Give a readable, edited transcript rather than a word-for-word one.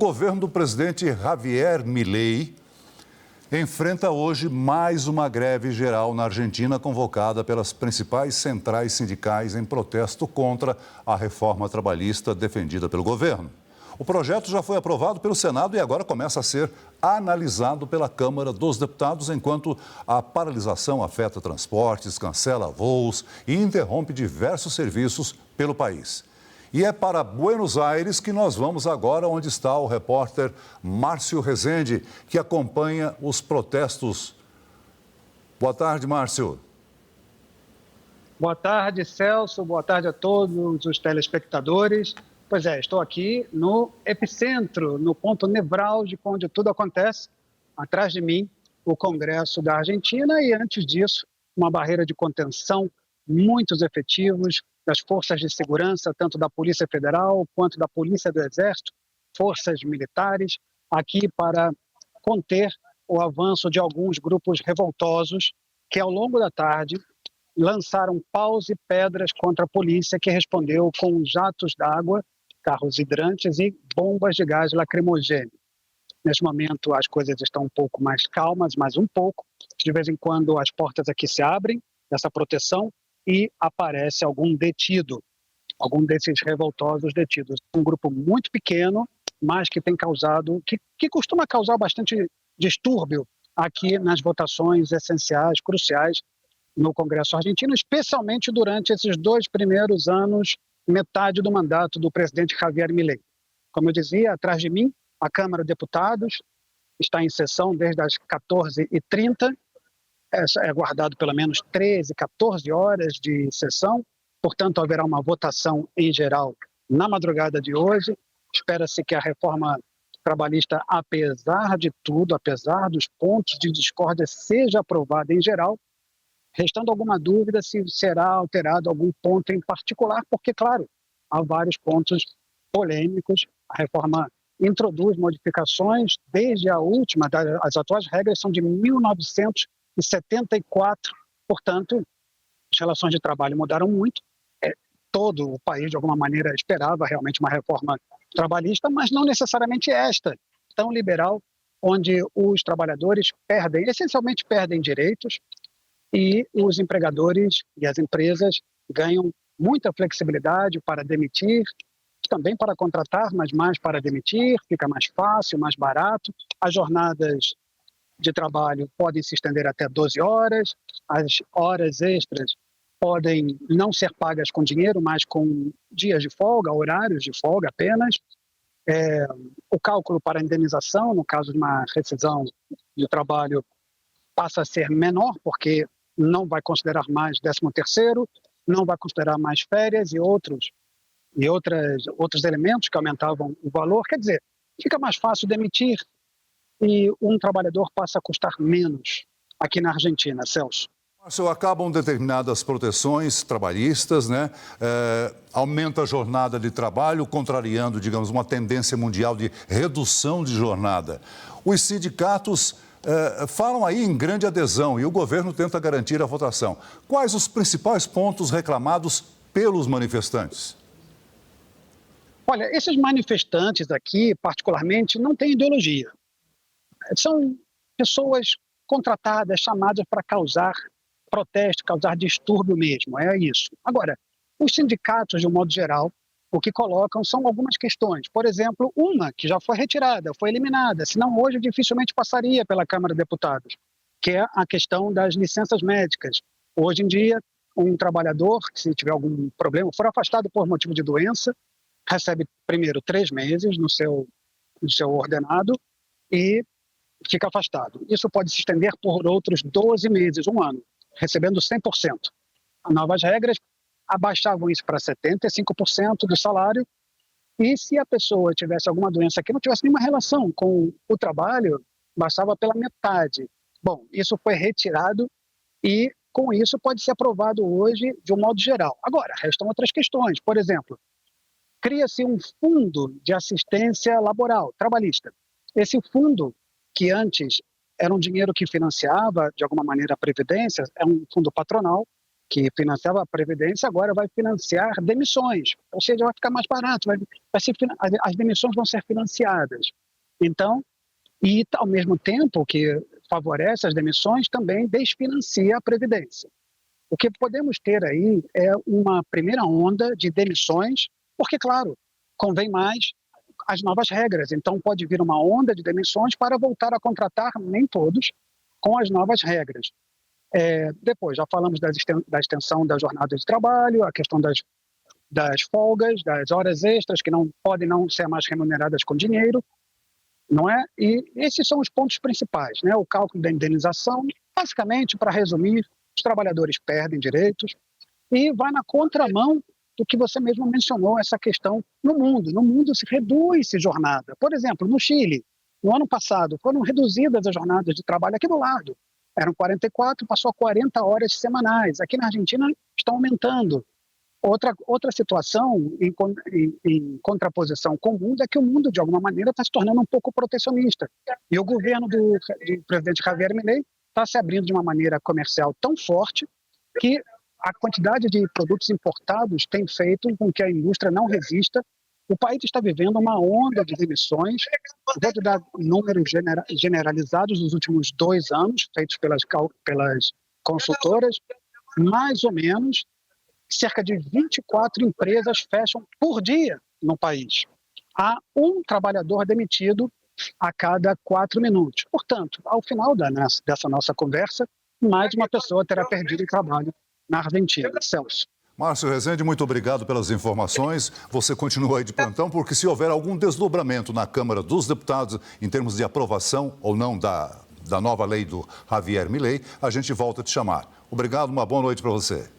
O governo do presidente Javier Milei enfrenta hoje mais uma greve geral na Argentina convocada pelas principais centrais sindicais em protesto contra a reforma trabalhista defendida pelo governo. O projeto já foi aprovado pelo Senado e agora começa a ser analisado pela Câmara dos Deputados, enquanto a paralisação afeta transportes, cancela voos e interrompe diversos serviços pelo país. E é para Buenos Aires que nós vamos agora, onde está o repórter Márcio Rezende, que acompanha os protestos. Boa tarde, Márcio. Boa tarde, Celso. Boa tarde a todos os telespectadores. Pois é, estou aqui no epicentro, no ponto nevrálgico onde tudo acontece. Atrás de mim, o Congresso da Argentina e, antes disso, uma barreira de contenção, muitos efetivos das forças de segurança, tanto da Polícia Federal quanto da Polícia do Exército, forças militares, aqui para conter o avanço de alguns grupos revoltosos que, ao longo da tarde, lançaram paus e pedras contra a polícia, que respondeu com jatos d'água, carros hidrantes e bombas de gás lacrimogêneo. Neste momento, as coisas estão um pouco mais calmas, mas um pouco. De vez em quando, as portas aqui se abrem, dessa proteção, e aparece algum detido, algum desses revoltosos detidos. Um grupo muito pequeno, mas que tem causado, que costuma causar bastante distúrbio aqui nas votações essenciais, cruciais, no Congresso argentino, especialmente durante esses 2 primeiros anos, metade do mandato do presidente Javier Milei. Como eu dizia, atrás de mim, a Câmara de Deputados está em sessão desde as 14h30, é guardado pelo menos 13, 14 horas de sessão, portanto haverá uma votação em geral na madrugada de hoje. Espera-se que a reforma trabalhista, apesar de tudo, apesar dos pontos de discórdia, seja aprovada em geral, restando alguma dúvida se será alterado algum ponto em particular, porque, claro, há vários pontos polêmicos. A reforma introduz modificações desde a última, as atuais regras são de 1974, portanto, as relações de trabalho mudaram muito. Todo o país, de alguma maneira, esperava realmente uma reforma trabalhista, mas não necessariamente esta, tão liberal, onde os trabalhadores essencialmente perdem direitos, e os empregadores e as empresas ganham muita flexibilidade para demitir, também para contratar, mas mais para demitir, fica mais fácil, mais barato. As jornadas de trabalho podem se estender até 12 horas, as horas extras podem não ser pagas com dinheiro, mas com dias de folga, horários de folga apenas. O cálculo para a indenização, no caso de uma rescisão de trabalho, passa a ser menor, porque não vai considerar mais 13º, não vai considerar mais férias e outros elementos que aumentavam o valor. Quer dizer, fica mais fácil demitir e um trabalhador passa a custar menos aqui na Argentina, Celso. Márcio, acabam determinadas proteções trabalhistas, né? Aumenta a jornada de trabalho, contrariando, digamos, uma tendência mundial de redução de jornada. Os sindicatos falam aí em grande adesão e o governo tenta garantir a votação. Quais os principais pontos reclamados pelos manifestantes? Olha, esses manifestantes aqui, particularmente, não têm ideologia. São pessoas contratadas, chamadas para causar protesto, causar distúrbio mesmo, é isso. Agora, os sindicatos, de um modo geral, o que colocam são algumas questões. Por exemplo, uma que já foi retirada, foi eliminada, senão hoje dificilmente passaria pela Câmara de Deputados, que é a questão das licenças médicas. Hoje em dia, um trabalhador, que se tiver algum problema, for afastado por motivo de doença, recebe primeiro 3 meses no seu ordenado e fica afastado. Isso pode se estender por outros 12 meses, um ano, recebendo 100%. As novas regras abaixavam isso para 75% do salário, e se a pessoa tivesse alguma doença que não tivesse nenhuma relação com o trabalho, baixava pela metade. Bom, isso foi retirado e, com isso, pode ser aprovado hoje de um modo geral. Agora, restam outras questões. Por exemplo, cria-se um fundo de assistência laboral, trabalhista. Esse fundo, que antes era um dinheiro que financiava, de alguma maneira, a Previdência, é um fundo patronal, que financiava a Previdência, agora vai financiar demissões, ou seja, vai ficar mais barato, as demissões vão ser financiadas. Então, e ao mesmo tempo que favorece as demissões, também desfinancia a Previdência. O que podemos ter aí é uma primeira onda de demissões, porque, claro, convém mais as novas regras. Então, pode vir uma onda de demissões para voltar a contratar, nem todos, com as novas regras. Depois, já falamos da extensão da jornada de trabalho, a questão das folgas, das horas extras, que não podem não ser mais remuneradas com dinheiro, não é? E esses são os pontos principais, né? O cálculo da indenização, basicamente, para resumir, os trabalhadores perdem direitos e vai na contramão do que você mesmo mencionou, essa questão no mundo. No mundo se reduz jornada. Por exemplo, no Chile, no ano passado, foram reduzidas as jornadas de trabalho aqui do lado. Eram 44, passou a 40 horas semanais. Aqui na Argentina estão aumentando. Outra situação em contraposição com o mundo é que o mundo, de alguma maneira, está se tornando um pouco protecionista. E o governo do presidente Javier Milei está se abrindo de uma maneira comercial tão forte que a quantidade de produtos importados tem feito com que a indústria não resista. O país está vivendo uma onda de demissões. Vou te dar números generalizados dos últimos 2 anos, feitos pelas consultoras. Mais ou menos, cerca de 24 empresas fecham por dia no país. Há um trabalhador demitido a cada 4 minutos. Portanto, ao final dessa nossa conversa, mais uma pessoa terá perdido o trabalho na Argentina. Celso. Márcio Rezende, muito obrigado pelas informações. Você continua aí de plantão, porque se houver algum desdobramento na Câmara dos Deputados em termos de aprovação ou não da nova lei do Javier Milei, a gente volta a te chamar. Obrigado, uma boa noite para você.